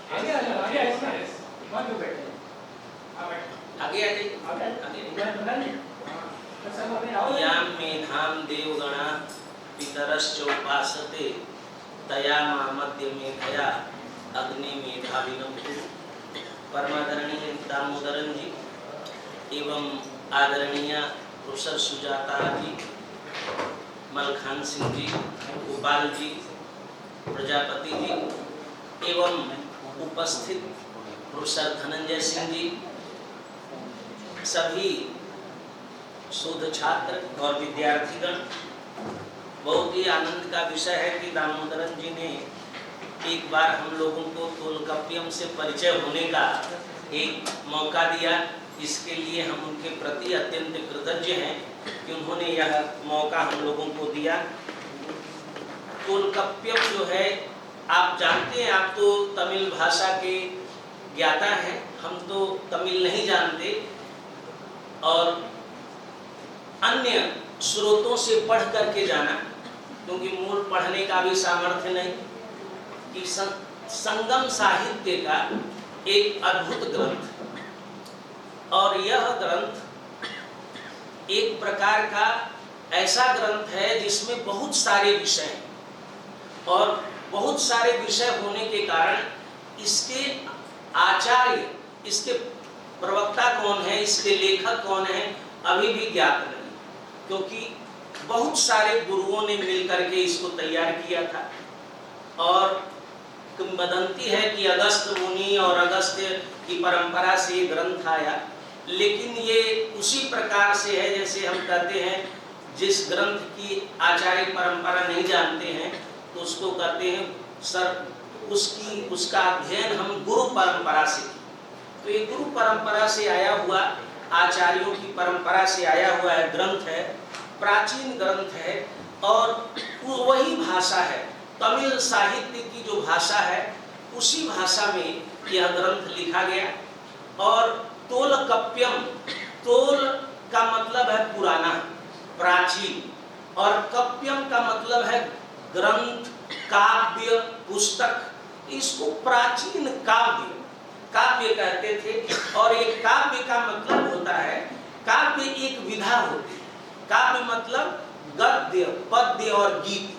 आगे आ जाओ, आगे आओ ना। वहाँ क्यों बैठे हैं? आगे आगे याम मेधाम देवगणा पितरश्च उपासते तया मध्य मेधया अग्नि मेधाविनम। परमादरणीय दामोदरन जी एवं आदरणीय प्रोफेसर सुजाता जी, मलखान सिंह जी, गोपाल जी, प्रजापति जी एवं उपस्थित प्रोफेसर धनंजय सिंह जी, सभी शोध छात्र और विद्यार्थीगण, बहुत ही आनंद का विषय है कि दामोदरन जी ने एक बार हम लोगों को तोलकाप्पियम से परिचय होने का एक मौका दिया। इसके लिए हम उनके प्रति अत्यंत कृतज्ञ हैं कि उन्होंने यह मौका हम लोगों को दिया। तोलकाप्पियम जो है, आप जानते हैं, आप तो तमिल भाषा के ज्ञाता हैं, हम तो तमिल नहीं जानते और अन्य स्रोतों से पढ़ करके जाना, क्योंकि मूल पढ़ने का भी सामर्थ्य नहीं, कि संगम साहित्य का एक अद्भुत ग्रंथ। और यह ग्रंथ एक प्रकार का ऐसा ग्रंथ है जिसमें बहुत सारे विषय हैं और बहुत सारे विषय होने के कारण इसके आचार्य, इसके प्रवक्ता कौन है, इसके लेखक कौन है, अभी भी ज्ञात नहीं, क्योंकि बहुत सारे गुरुओं ने मिलकर के इसको तैयार किया था। और किंवदंती है कि अगस्त मुनि और अगस्त्य की परंपरा से ये ग्रंथ आया, लेकिन ये उसी प्रकार से है जैसे हम कहते हैं, जिस ग्रंथ की आचार्य परंपरा नहीं जानते हैं तो उसको कहते हैं सर, उसका अध्ययन हम गुरु परंपरा से की। तो ये गुरु परंपरा से आया हुआ, आचार्यों की परंपरा से आया हुआ है ग्रंथ है, प्राचीन ग्रंथ है और वही भाषा है, तमिल साहित्य की जो भाषा है उसी भाषा में यह ग्रंथ लिखा गया। और तोलकाप्पियम, तोल का मतलब है पुराना, प्राचीन, और कप्पियम का मतलब है ग्रंथ, काव्य, पुस्तक। इसको प्राचीन काव्य कहते थे। और एक काव्य का मतलब होता है, काव्य एक विधा होती है। काव्य मतलब गद्य, पद्य और गीत,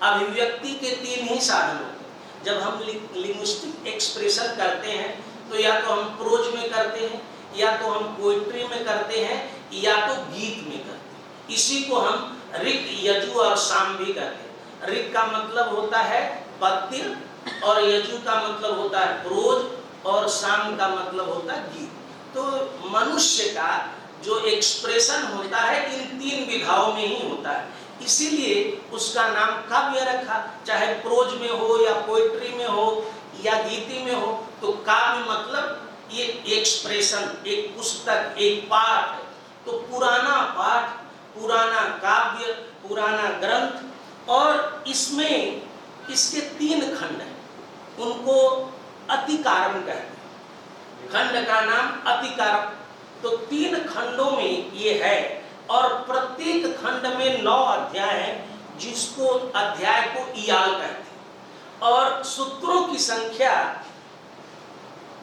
अभिव्यक्ति के तीन ही साधन होते हैं। जब हम लिंग्विस्टिक एक्सप्रेशन करते हैं तो या तो हम प्रोज में करते हैं, या तो हम पोइट्री में करते हैं, या तो गीत में करते हैं। इसी को हम ऋक, यजु और साम भी कहते हैं। ऋक का मतलब होता है पद्य और यजु का मतलब होता है प्रोज और साम का मतलब होता है गीत। तो मनुष्य का जो एक्सप्रेशन होता है इन तीन विधाओं में ही होता है, इसीलिए उसका नाम काव्य रखा। चाहे प्रोज में हो या पोइट्री में हो या गीति में हो, तो काव्य मतलब ये एक्सप्रेशन, एक पुस्तक, एक पाठ है। तो पुराना पाठ, पुराना काव्य, पुराना ग्रंथ। और इसमें इसके तीन खंड हैं, उनको अतिकारम कहते हैं। खंड का नाम अतिकारम। तो तीन खंडों में ये है और प्रत्येक खंड में 9 अध्याय हैं, जिसको अध्याय को इयाल कहते हैं। और सूत्रों की संख्या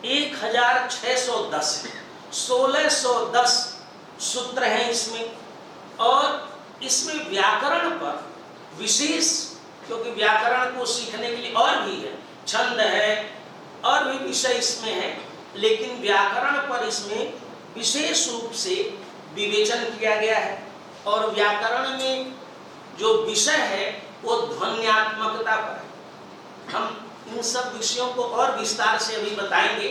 1610 है, 1610 सूत्र हैं इसमें। और इसमें व्याकरण पर विशेष, क्योंकि व्याकरण को सीखने के लिए और भी है, छंद है और भी विषय इसमें है, लेकिन व्याकरण पर इसमें विशेष रूप से विवेचन किया गया है। और व्याकरण में जो विषय है वो ध्वन्यात्मकता पर है। हम इन सब विषयों को और विस्तार से अभी बताएंगे,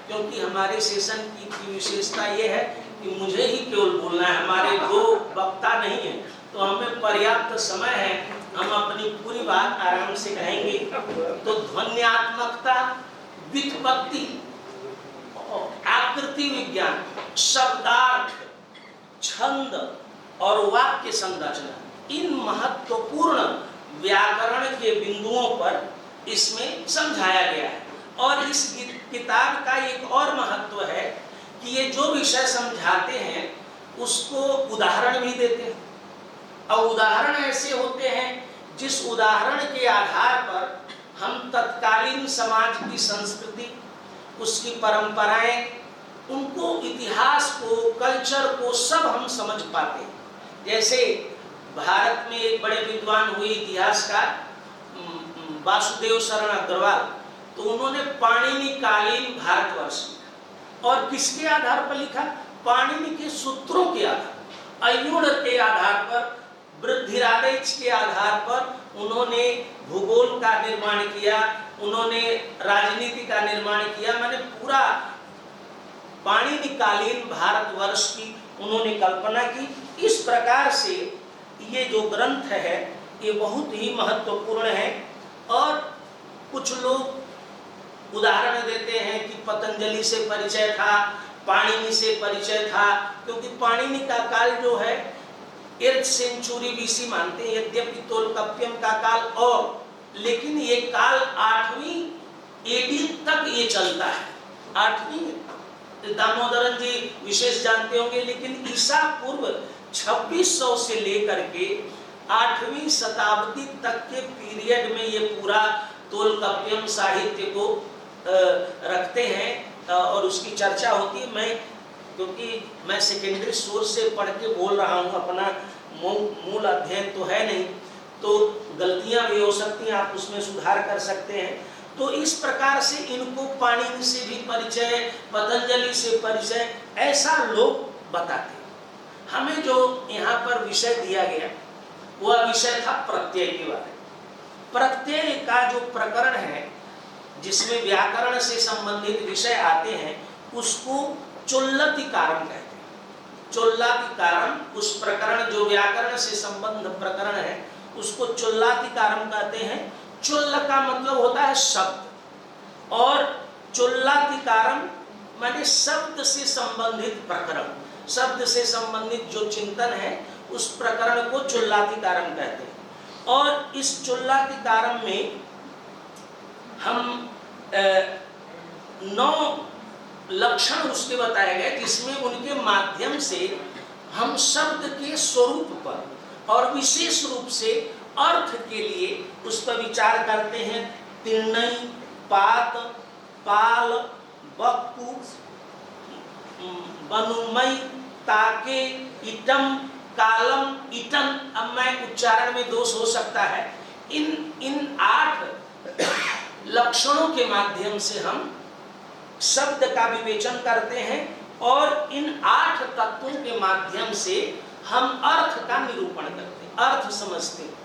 क्योंकि हमारे सेशन की विशेषता ये है कि मुझे ही केवल बोलना है, हमारे दो वक्ता नहीं है, तो हमें पर्याप्त समय है, हम अपनी पूरी बात आराम से कहेंगे। तो ध्वन्यात्मकता, व्युत्पत्ति, आकृति विज्ञान, शब्दार्थ, छंद और वाक्य संरचना, इन महत्वपूर्ण व्याकरण के बिंदुओं पर इसमें समझाया गया है। और इस किताब का एक और महत्व है कि ये जो विषय समझाते हैं उसको उदाहरण भी देते हैं। और उदाहरण ऐसे होते हैं जिस उदाहरण के आधार पर हम तत्कालीन समाज की संस्कृति, उसकी परंपराएं, उनको, इतिहास को, कल्चर को सब हम समझ पाते हैं। जैसे भारत में एक बड़े विद्वान हुए इतिहासकार वासुदेव शरण अग्रवाल, तो उन्होंने पाणिनिकालीन भारतवर्ष लिखा। और किसके आधार पर लिखा? पाणिनि के सूत्रों के आधार, अय्युर के आधार पर, वृद्धिरादेश के आधार पर उन्होंने भूगोल का निर्माण किया, उन्होंने राजनीति का निर्माण किया। मैंने पूरा पाणिनिकालीन भारतवर्ष की उन्होंने कल्पना की। इस प्रकार से ये जो ग्रंथ है ये बहुत ही महत्वपूर्ण है। और कुछ लोग उदाहरण देते हैं कि पतंजलि से परिचय था, पाणिनि से परिचय था, क्योंकि पाणिनि का काल जो है 8th सेंचुरी बीसी मानते हैं, यद्यपि तोलकाप्पियम का काल और, लेकिन ये काल 8वीं एडी तक ये चलता है। 8वीं दामोदरन जी विशेष जानते होंगे, लेकिन ईसा पूर्व 2600 से लेकर के 8वीं शताब्दी तक के पीरियड में ये पूरा तोलकाप्पियम साहित्य को रखते हैं और उसकी चर्चा होती है। क्योंकि मैं सेकेंडरी सोर्स से पढ़ के बोल रहा हूँ, अपना मूल अध्ययन तो है नहीं, तो गलतियां भी हो सकती हैं, आप उसमें सुधार कर सकते हैं। तो इस प्रकार से इनको पाणिनि से भी परिचय, पतंजलि से परिचय, ऐसा लोग बताते हैं। हमें जो यहाँ पर विषय दिया गया वह विषय था प्रत्यय के बारे में। प्रत्यय का जो प्रकरण है, जिसमें व्याकरण से संबंधित विषय आते हैं, उसको चुल्लतिकारम कहते हैं। चुल्लातिकारम, उस प्रकरण जो व्याकरण से संबंध प्रकरण है, उसको चुल्लातिकारम कहते हैं। चुल्ल का मतलब होता है शब्द, और चुल्लातिकारम माने शब्द से संबंधित प्रकरण, शब्द से संबंधित जो चिंतन है उस प्रकरण को चुल्लातिकारम कहते हैं। और इस चुल्लातिकारम में हम 9 लक्षण उसके बताए गए, जिसमें उनके माध्यम से हम शब्द के स्वरूप पर और विशेष रूप से अर्थ के लिए उस पर विचार करते हैं। तिर्णई, पात, पाल, बक्कु, बनुमई, ताके, इटम, कालम, इटन। अब मैं उच्चारण में दोष हो सकता है। इन 8 लक्षणों के माध्यम से हम शब्द का विवेचन करते हैं और इन 8 तत्वों के माध्यम से हम अर्थ का निरूपण करते हैं, अर्थ समझते हैं।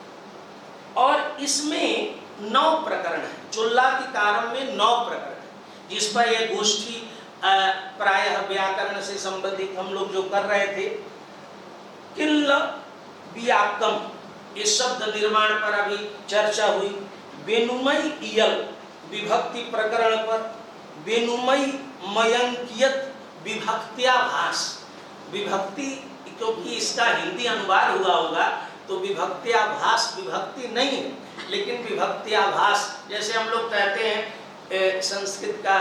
और इसमें 9 प्रकरण है। चुल्लातिकारम में 9 प्रकरण है, जिस पर यह गोष्ठी प्रायः व्याकरण से संबंधित हम लोग जो कर रहे थे। किल्ल व्याकम, ये शब्द निर्माण पर अभी चर्चा हुई। बेनुमई इयल, विभक्ति प्रकरण पर। बेनुमई मयंकियत, विभक्त्याभास, विभक्ति, क्योंकि इसका हिंदी अनुवाद हुआ होगा तो विभक्त्याभास विभक्ति नहीं है, लेकिन विभक्त्याभास, जैसे हम लोग कहते हैं संस्कृत का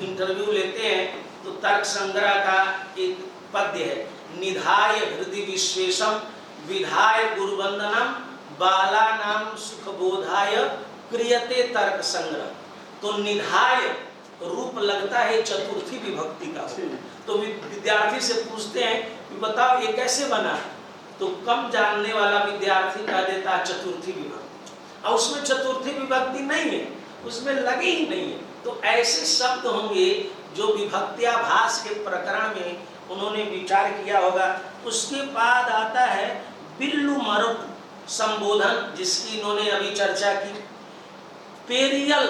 इंटरव्यू लेते हैं तो तर्क संग्रह का एक पद्य है, निधाय हृदय विश्वेशम विधाय गुरुवंदनम बालानाम सुखबोधाय क्रियते तर्क संग्रह। तो निधाय रूप लगता है चतुर्थी विभक्ति का। तो विद्यार्थी से पूछते हैं कि बताओ ये कैसे बना, तो कम जानने वाला विद्यार्थी कह देता है चतुर्थी विभक्ति, और उसमें चतुर्थी विभक्ति नहीं है, उसमें लगी ही नहीं है। तो ऐसे शब्द होंगे जो विभक्त्याभास के प्रकरण में उन्होंने विचार किया होगा। उसके बाद आता है बिल्लू मरुक संबोधन, जिसकी इन्होंने अभी चर्चा की। पेरियल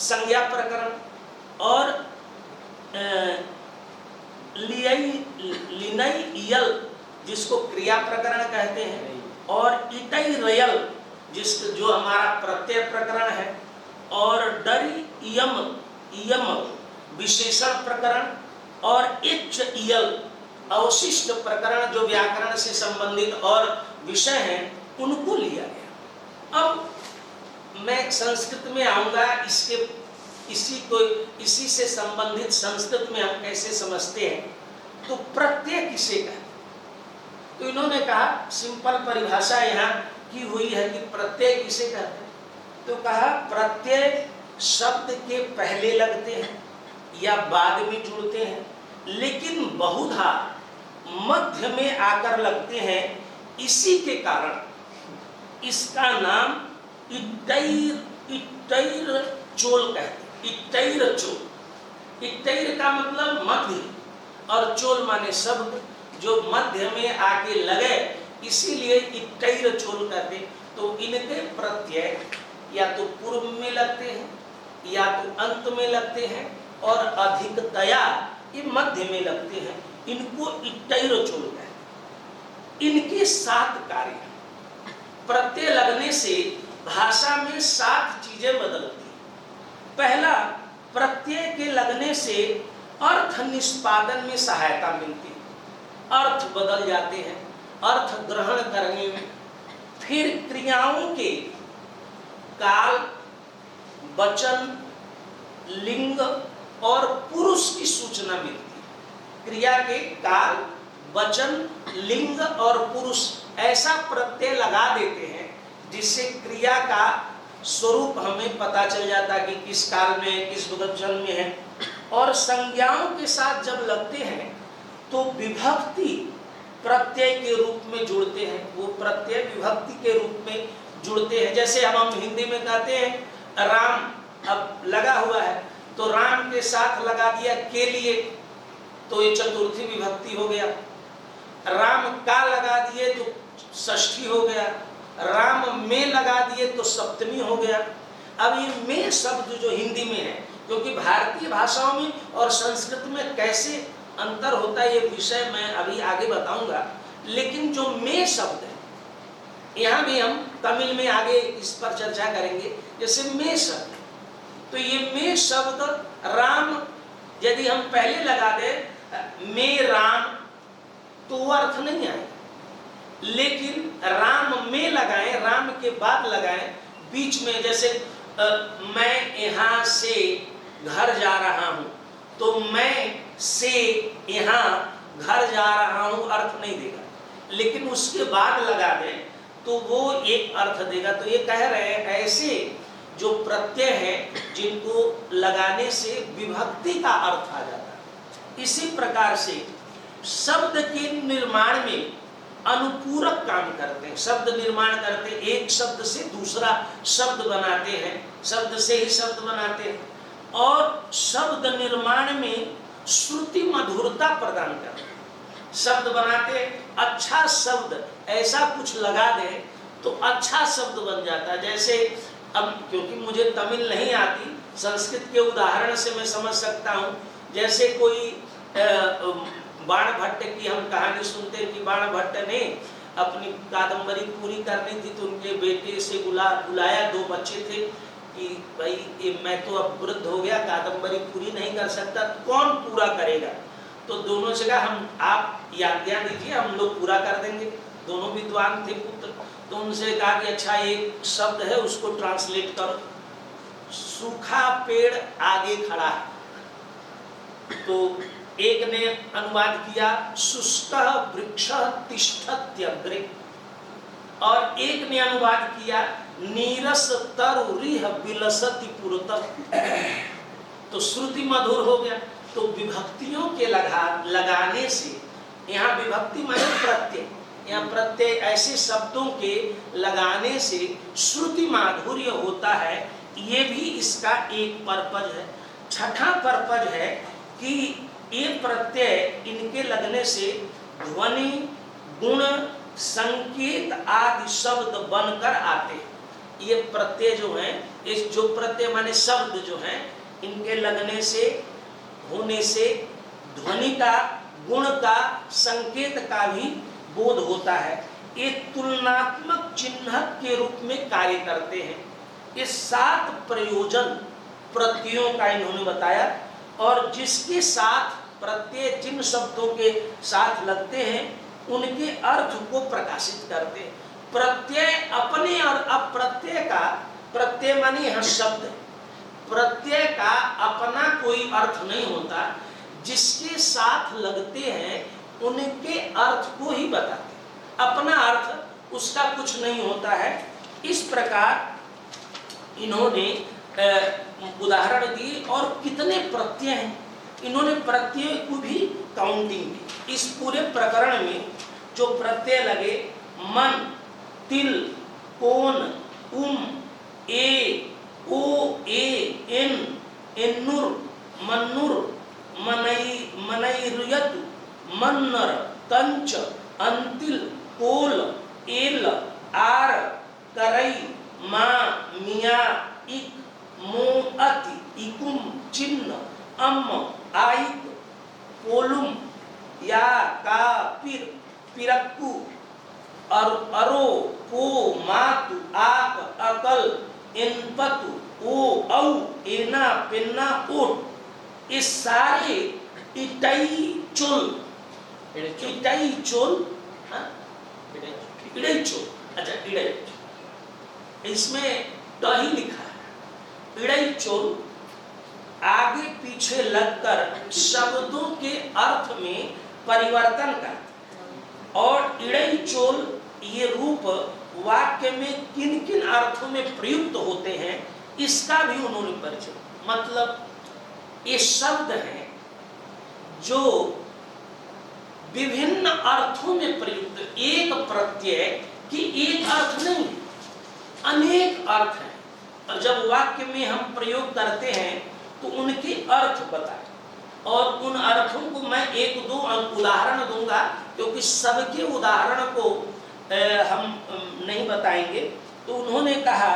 संज्ञा प्रकरण, और लिनई जिसको क्रिया प्रकरण कहते हैं, और इटई रयल जो हमारा प्रत्यय प्रकरण है, और डरी इयम विशेषण प्रकरण, और इच इयल अवशिष्ट प्रकरण जो व्याकरण से संबंधित और विषय हैं उनको लिया गया। अब मैं संस्कृत में आऊंगा, इसी से संबंधित संस्कृत में हम कैसे समझते हैं। तो प्रत्यय किसे कहते हैं? तो इन्होंने कहा सिंपल परिभाषा यहाँ की हुई है कि प्रत्यय किसे कहते हैं? तो कहा प्रत्यय शब्द के पहले लगते हैं या बाद में जुड़ते हैं, लेकिन बहुधा मध्य में आकर लगते हैं। इसी के कारण इसका नाम इट्टैर चोल कहते हैं। इट्टैर चोल, इट्टैर का मतलब मध्य और चोल माने शब्द जो मध्य में आके लगे, इसीलिए इट्टैर चोल कहते। तो इनके प्रत्यय या तो पूर्व में लगते हैं या तो अंत में लगते हैं और अधिकतया ये मध्य में लगते हैं। इनको इट्टैर चोल कहते हैं। इनके 7 कार्य हैं। प्रत्यय लगने से भाषा में 7 चीजें बदलती हैं। पहला, प्रत्यय के लगने से अर्थ निष्पादन में सहायता मिलती है, अर्थ बदल जाते हैं, अर्थ ग्रहण करने में। फिर क्रियाओं के काल, वचन, लिंग और पुरुष की सूचना मिलती है। क्रिया के काल, वचन, लिंग और पुरुष ऐसा प्रत्यय लगा देते हैं जिससे क्रिया का स्वरूप हमें पता चल जाता है कि किस काल में, किस वचन में है। और संज्ञाओं के साथ जब लगते हैं तो विभक्ति प्रत्यय के रूप में जुड़ते हैं। वो प्रत्यय विभक्ति के रूप में जुड़ते हैं। जैसे हम हिंदी में कहते हैं राम, अब लगा हुआ है तो राम के साथ लगा दिया के लिए, तो ये चतुर्थी विभक्ति हो गया। राम का लगा दिए तो षष्ठी हो गया। राम में लगा दिए तो सप्तमी हो गया। अब ये में शब्द जो हिंदी में है, क्योंकि भारतीय भाषाओं में और संस्कृत में कैसे अंतर होता है ये विषय मैं अभी आगे बताऊंगा। लेकिन जो में शब्द है, यहाँ भी हम तमिल में आगे इस पर चर्चा करेंगे। जैसे में शब्द, तो ये में शब्द राम यदि हम पहले लगा दे में राम तो वो अर्थ नहीं आए, लेकिन राम में लगाएं, राम के बाद लगाएं बीच में, जैसे मैं यहाँ से घर जा रहा हूँ, तो मैं से यहाँ घर जा रहा हूँ अर्थ नहीं देगा। लेकिन उसके बाद लगा दें तो वो एक अर्थ देगा। तो ये कह रहे हैं ऐसे जो प्रत्यय है जिनको लगाने से विभक्ति का अर्थ आ जाता है। इसी प्रकार से शब्द के निर्माण में अनुपूरक काम करते हैं। शब्द निर्माण करते हैं, एक शब्द से दूसरा शब्द बनाते हैं, शब्द से ही शब्द बनाते हैं। और शब्द निर्माण में श्रुति मधुरता प्रदान करते हैं। शब्द बनाते हैं, अच्छा शब्द ऐसा कुछ लगा दे तो अच्छा शब्द बन जाता है। जैसे अब क्योंकि मुझे तमिल नहीं आती, संस्कृत के उदाहरण से मैं समझ सकता हूँ। जैसे कोई बाण भट्ट की हम कहानी सुनते हैं कि बाण भट्ट ने अपनी कादम्बरी पूरी करनी थी तो उनके बेटे से बुलाया, 2 बच्चे थे कि भाई मैं तो अब वृद्ध हो गया, कादम्बरी पूरी नहीं कर सकता, तो कौन पूरा करेगा? तो दोनों से कहा हम आप आज्ञा दीजिए, हम लोग पूरा कर देंगे। दोनों विद्वान थे पुत्र। तो उनसे कहा कि अच्छा एक शब्द है उसको ट्रांसलेट करो। सूखा पेड़ आगे खड़ा है। तो एक ने अनुवाद किया शुष्कः वृक्षः तिष्ठत्यग्रे, और एक ने अनुवाद किया नीरस तरुरिह विलसति पुरतः। तो श्रुति मधुर हो गया। तो विभक्तियों के लगाने से, यहाँ विभक्ति माने प्रत्यय, यहाँ प्रत्यय ऐसे शब्दों के लगाने से श्रुति माधुर्य होता है। ये भी इसका एक पर्पज है। छठा पर्पज है कि ये प्रत्यय इनके लगने से ध्वनि, गुण, संकेत आदि शब्द बनकर आते हैं। ये प्रत्यय जो हैं, इस जो प्रत्यय माने शब्द जो हैं, इनके लगने से, होने से ध्वनि का, गुण का, संकेत का भी बोध होता है। ये तुलनात्मक चिन्ह के रूप में कार्य करते हैं। ये 7 प्रयोजन प्रत्ययों का इन्होंने बताया। और जिसके साथ प्रत्यय जिन शब्दों के साथ लगते हैं उनके अर्थ को प्रकाशित करते हैं। प्रत्यय अपने और अप्रत्यय का, प्रत्यय माने यहाँ शब्द, प्रत्यय का अपना कोई अर्थ नहीं होता, जिसके साथ लगते हैं उनके अर्थ को ही बताते हैं। अपना अर्थ उसका कुछ नहीं होता है। इस प्रकार इन्होंने उदाहरण दिए और कितने प्रत्यय हैं, इन्होंने प्रत्यय को भी काउंटिंग की। इस पूरे प्रकरण में जो प्रत्यय लगे, मन, तिल, कोन, ए, ओ, ए, एन, एन्नुर, मन्नुर, मनैरुयत, मन्नर, तंच, अंतिल, कोल, एल, आर, करई, मा, मिया, इक, मो, अति, इकुम, चिन्ह, अम, आइक, पोलुम, या, का, पिर, पिरक्कु, अरो, पो, मातु, आक, अकल, एनपतु, ओ, औ, एना, पेन्ना, ओट, ये सारे इटाई चोल, अच्छा इड़ई, इसमें दही लिखा है। इड़ई चोल आगे पीछे लगकर शब्दों के अर्थ में परिवर्तन करता, और इड़ई चोल ये रूप वाक्य में किन किन अर्थों में प्रयुक्त होते हैं इसका भी उन्होंने परिचय। मतलब ये शब्द हैं जो विभिन्न अर्थों में प्रयुक्त, एक प्रत्यय की एक अर्थ नहीं, अनेक अर्थ हैं, और जब वाक्य में हम प्रयोग करते हैं तो उनके अर्थ बताए, और उन अर्थों को मैं एक दो उदाहरण दूंगा, क्योंकि सबके उदाहरण को हम नहीं बताएंगे। तो उन्होंने कहा,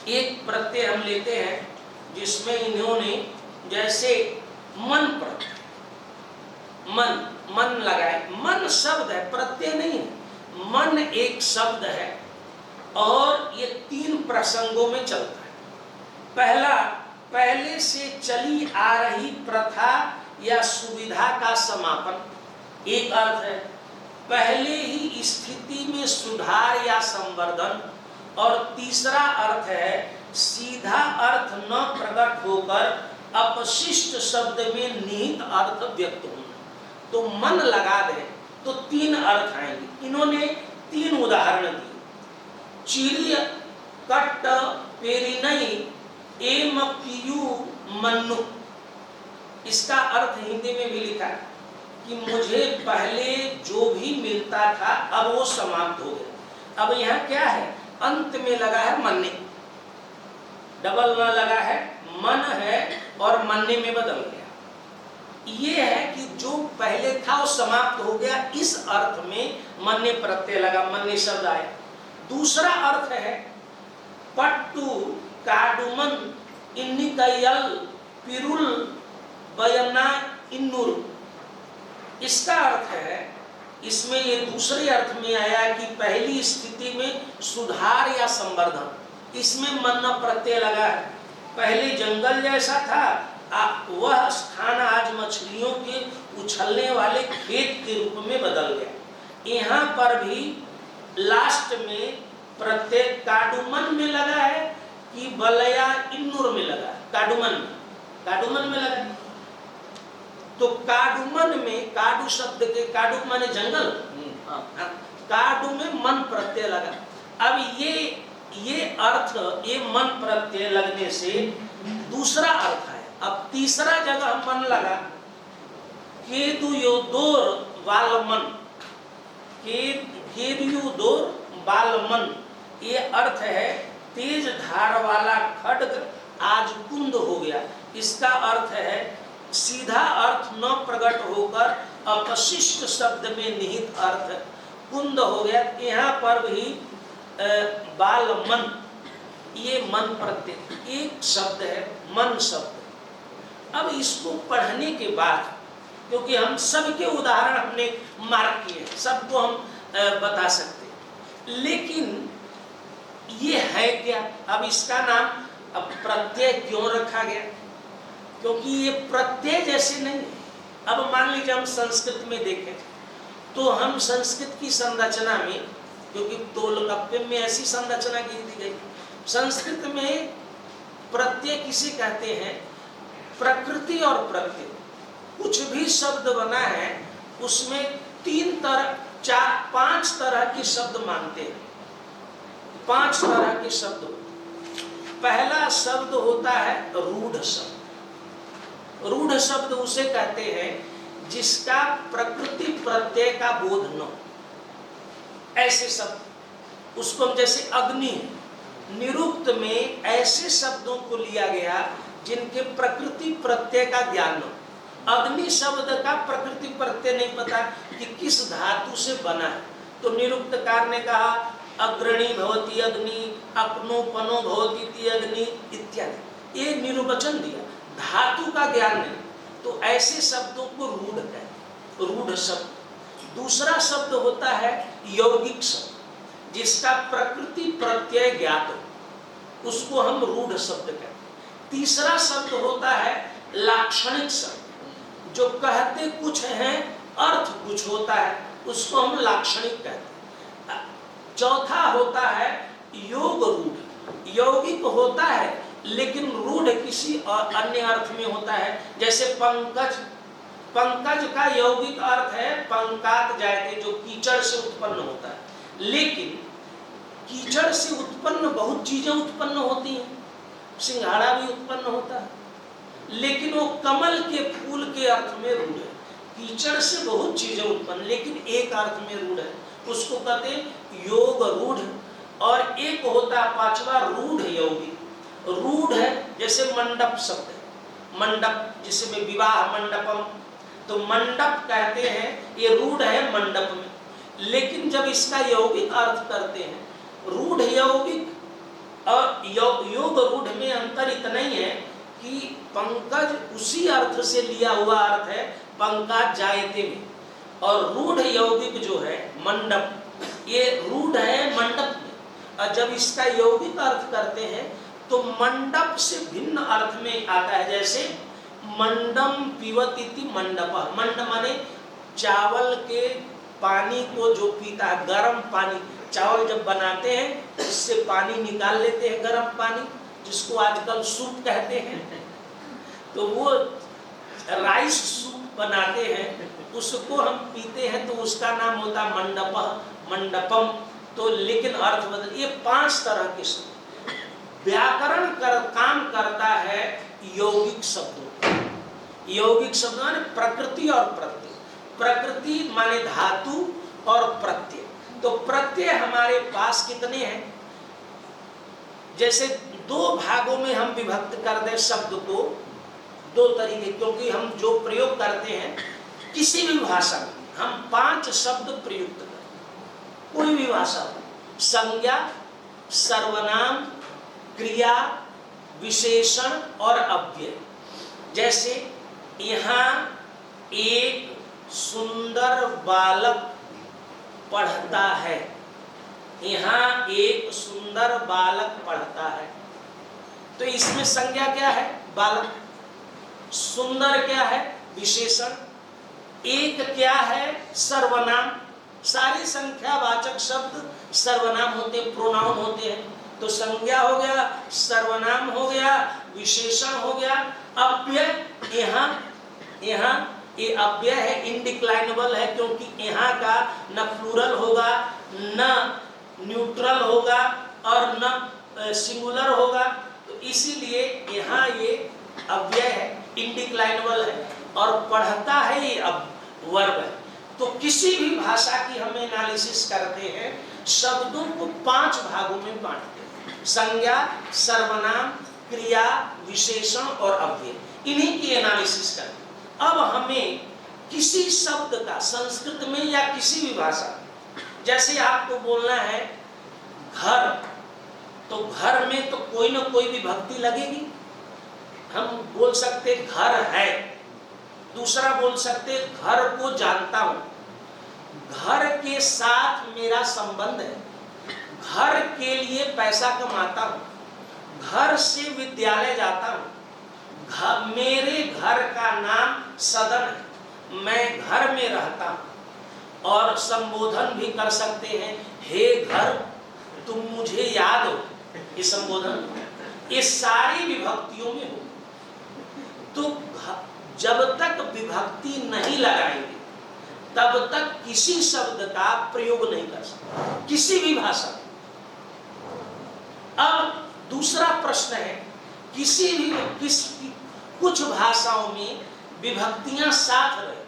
एक प्रत्यय हम लेते हैं जिसमें इन्होंने जैसे मन प्रत्यय, मन लगाए, मन शब्द है, प्रत्यय नहीं है। मन एक शब्द है और ये 3 प्रसंगों में चलता है। पहला, पहले से चली आ रही प्रथा या सुविधा का समापन, एक अर्थ है। पहले ही स्थिति में सुधार या संवर्धन, और तीसरा अर्थ है सीधा अर्थ न प्रकट होकर अपशिष्ट शब्द में निहित अर्थ व्यक्त होना। तो मन लगा दे तो 3 अर्थ आएंगे। इन्होंने 3 उदाहरण दिए। चिड़िय कट्ट पेरिनई एम पियू मन्नु, इसका अर्थ हिंदी में भी लिखा कि मुझे पहले जो भी मिलता था अब वो समाप्त हो गया। अब यहाँ क्या है, अंत में लगा है मन्ने, डबल न लगा है, मन है और मन्ने में बदल गया। ये है कि जो पहले था वो समाप्त हो गया, इस अर्थ में मन्ने प्रत्यय लगा, मन्ने शब्द आए। दूसरा अर्थ है पट्टू काडुमन इन्निकयल पिरुल बयना इन्नुर, इसका अर्थ है, इसमें ये दूसरे अर्थ में आया कि पहली स्थिति में सुधार या संवर्धन, इसमें मन प्रत्यय लगा है। पहले जंगल जैसा था, वह स्थान आज मछलियों के उछलने वाले खेत के रूप में बदल गया। यहाँ पर भी लास्ट में प्रत्यय काडुमन में लगा है कि बलया इन्नुर में लगा है, काडुमन में लगा है। तो काडुमन में, काडू शब्द के काडू माने जंगल, काडू में मन प्रत्यय लगा। अब ये अर्थ, ये मन प्रत्यय लगने से दूसरा अर्थ है। अब तीसरा जगह मन लगा, केदु योदोर वालमन, केदुयोदोर वालमन, ये अर्थ है तेज धार वाला खड्ग आज कुंद हो गया। इसका अर्थ है सीधा अर्थ न प्रकट होकर अपशिष्ट शब्द में निहित अर्थ कुंद हो गया। यहाँ पर भी बालमन, ये मन प्रत्यय एक शब्द है, मन शब्द। अब इसको पढ़ने के बाद, क्योंकि हम सबके उदाहरण हमने मार्क किए, सबको हम बता सकते, लेकिन ये है क्या? अब इसका नाम अब प्रत्यय क्यों रखा गया? क्योंकि ये प्रत्यय जैसे नहीं है। अब मान लीजिए हम संस्कृत में देखें तो हम संस्कृत की संरचना में, क्योंकि तोलकप्पे में ऐसी संरचना की दी गई, संस्कृत में प्रत्यय किसे कहते हैं? प्रकृति और प्रत्यय। कुछ भी शब्द बना है उसमें 3 तरह 4-5 तरह के शब्द मानते हैं। 5 तरह के शब्द होते हैं। पहला शब्द होता है रूढ़ शब्द। रूढ़ शब्द उसे कहते हैं जिसका प्रकृति प्रत्यय का बोध न हो। ऐसे शब्द, उसको हम जैसे अग्नि है, निरुक्त में ऐसे शब्दों को लिया गया जिनके प्रकृति प्रत्यय का ज्ञान हो। अग्नि शब्द का प्रकृति प्रत्यय नहीं पता कि किस धातु से बना है, तो निरुक्तकार ने कहा अग्रणी भवति अग्नि, अपनोपनो भवति इति अग्नि इत्यादि। ये निरुवचन दिया, धातु का ज्ञान नहीं, तो ऐसे शब्दों को रूढ़ कहते, रूढ़ शब्द। दूसरा शब्द होता है यौगिक शब्द, जिसका प्रकृति प्रत्यय ज्ञात हो, उसको हम रूढ़ शब्द कहते हैं। तीसरा शब्द होता है लाक्षणिक शब्द, जो कहते कुछ हैं अर्थ कुछ होता है, उसको हम लाक्षणिक कहते हैं। चौथा होता है योग रूढ़। यौगिक होता है लेकिन रूढ़ किसी और अन्य अर्थ में होता है, जैसे पंकज। पंकज का यौगिक अर्थ है पंकात जायते, जो कीचड़ से उत्पन्न होता है। लेकिन कीचड़ से उत्पन्न बहुत चीजें उत्पन्न होती हैं, सिंघाड़ा भी उत्पन्न होता है, लेकिन वो कमल के फूल के अर्थ में रूढ़ है। कीचड़ से बहुत चीजें उत्पन्न, लेकिन एक अर्थ में रूढ़ है, उसको कहते हैं योग रूढ़। और एक होता है पांचवा रूढ़ यौगिक। रूढ़ है जैसे मंडप शब्द है, मंडप जिसमें विवाह मंडपम, तो मंडप कहते हैं ये रूढ़ है मंडप में। लेकिन जब इसका यौगिक अर्थ करते हैं, रूढ़ यौगिक और योग रूढ़ में अंतर इतना ही है कि पंकज उसी अर्थ से लिया हुआ अर्थ है पंकज जायते में, और रूढ़ यौगिक जो है मंडप, ये रूढ़ है मंडप में। और जब इसका यौगिक अर्थ करते हैं तो मंडप से भिन्न अर्थ में आता है, जैसे मंडम पिबत इति मंडपः। मंड माने चावल के पानी को जो पीता है, गर्म पानी, चावल जब बनाते हैं उससे पानी निकाल लेते हैं, गर्म पानी, जिसको आजकल सूप कहते हैं, तो वो राइस सूप बनाते हैं, उसको हम पीते हैं, तो उसका नाम होता है मंडपः, मंडपम। तो लेकिन अर्थ बदल। ये 5 तरह के शब्द। व्याकरण काम करता है यौगिक शब्दों। यौगिक शब्द माने प्रकृति और प्रत्यय। प्रकृति माने धातु और प्रत्यय। तो प्रत्यय हमारे पास कितने हैं? जैसे 2 भागों में हम विभक्त कर दें शब्द को, 2 तरीके, क्योंकि हम जो प्रयोग करते हैं किसी भी भाषा में हम 5 शब्द प्रयुक्त करते, कोई भी भाषा हो, संज्ञा, सर्वनाम, क्रिया, विशेषण और अव्यय। जैसे यहाँ एक सुंदर बालक पढ़ता है, यहाँ एक सुंदर बालक पढ़ता है, तो इसमें संज्ञा क्या है? बालक। सुंदर क्या है? विशेषण। एक क्या है? सर्वनाम। सारी संख्यावाचक शब्द सर्वनाम होते हैं, प्रोनाउन होते हैं। तो संज्ञा हो गया, सर्वनाम हो गया, विशेषण हो गया। अव्यय यहाँ ये अव्यय है, इनडिक्लाइनेबल है, क्योंकि यहाँ का न प्लूरल होगा, न न्यूट्रल होगा और न सिंगुलर होगा, तो इसीलिए यहाँ ये अव्यय है, इनडिक्लाइनेबल है। और पढ़ता है, ये अब वर्ब है। तो किसी भी भाषा की हम एनालिसिस करते हैं, शब्दों को 5 भागों में बांटते हैं, संज्ञा, सर्वनाम, क्रिया, विशेषण और अव्यय। इन्हीं की एनालिसिस करते हैं। अब हमें किसी शब्द का संस्कृत में या किसी भी भाषा में, जैसे आपको बोलना है घर, तो घर में तो कोई ना कोई विभक्ति लगेगी। हम बोल सकते घर है, दूसरा बोल सकते घर को जानता हूं, घर के साथ मेरा संबंध है, घर के लिए पैसा कमाता हूं, घर से विद्यालय जाता हूं, मेरे घर का नाम सदन है, मैं घर में रहता हूं। और संबोधन भी कर सकते हैं, हे घर तुम मुझे याद हो, ये संबोधन, ये सारी विभक्तियों में हो। तो जब तक विभक्ति नहीं लगाएंगे तब तक किसी शब्द का प्रयोग नहीं कर सकते, किसी भी भाषा में। अब दूसरा प्रश्न है, कुछ भाषाओं में विभक्तियां साथ रहती,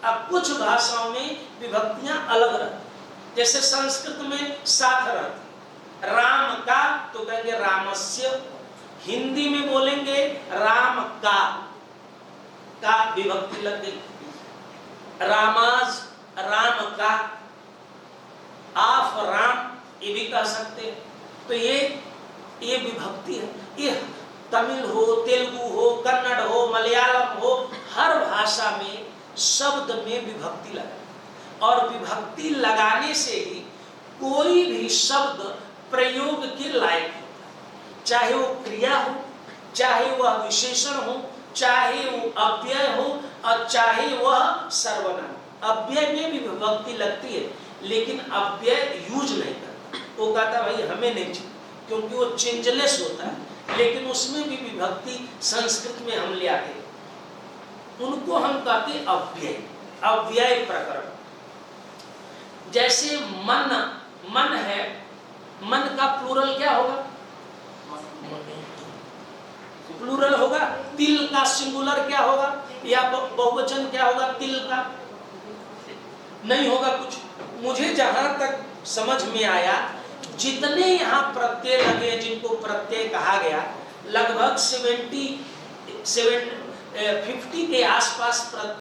अब कुछ भाषाओं में विभक्तियां अलग रहती। जैसे संस्कृत में साथ रहती, राम का तो कहेंगे रामस्य, हिंदी में बोलेंगे राम का विभक्ति लग गई, रामाज राम का, आफ राम ये भी कह सकते हैं। तो ये विभक्ति है। ये तमिल हो, तेलुगु हो, कन्नड़ हो, मलयालम हो, हर भाषा में शब्द में विभक्ति लगा, और विभक्ति लगाने से ही कोई भी शब्द प्रयोग के लायक होता है, चाहे वो क्रिया हो, चाहे वह विशेषण हो, चाहे वो अव्यय हो, और चाहे वह सर्वनाम। अव्यय में भी विभक्ति लगती है, लेकिन अव्यय यूज नहीं करता, वो कहता भाई हमें नहीं चाहिए, क्योंकि वो चेंजलेस होता है। लेकिन उसमें भी विभक्ति संस्कृत में हम ले आते, उनको हम कहते अव्यय, अव्यय प्रकरण। जैसे मन है, मन का प्लूरल क्या होगा? प्लूरल होगा। तिल का सिंगुलर क्या होगा, या बहुवचन क्या होगा? तिल का नहीं होगा कुछ। मुझे जहां तक समझ में आया, जितने यहाँ प्रत्यय लगे, जिनको प्रत्यय कहा गया, लगभग 50 के आसपास प्रत्यय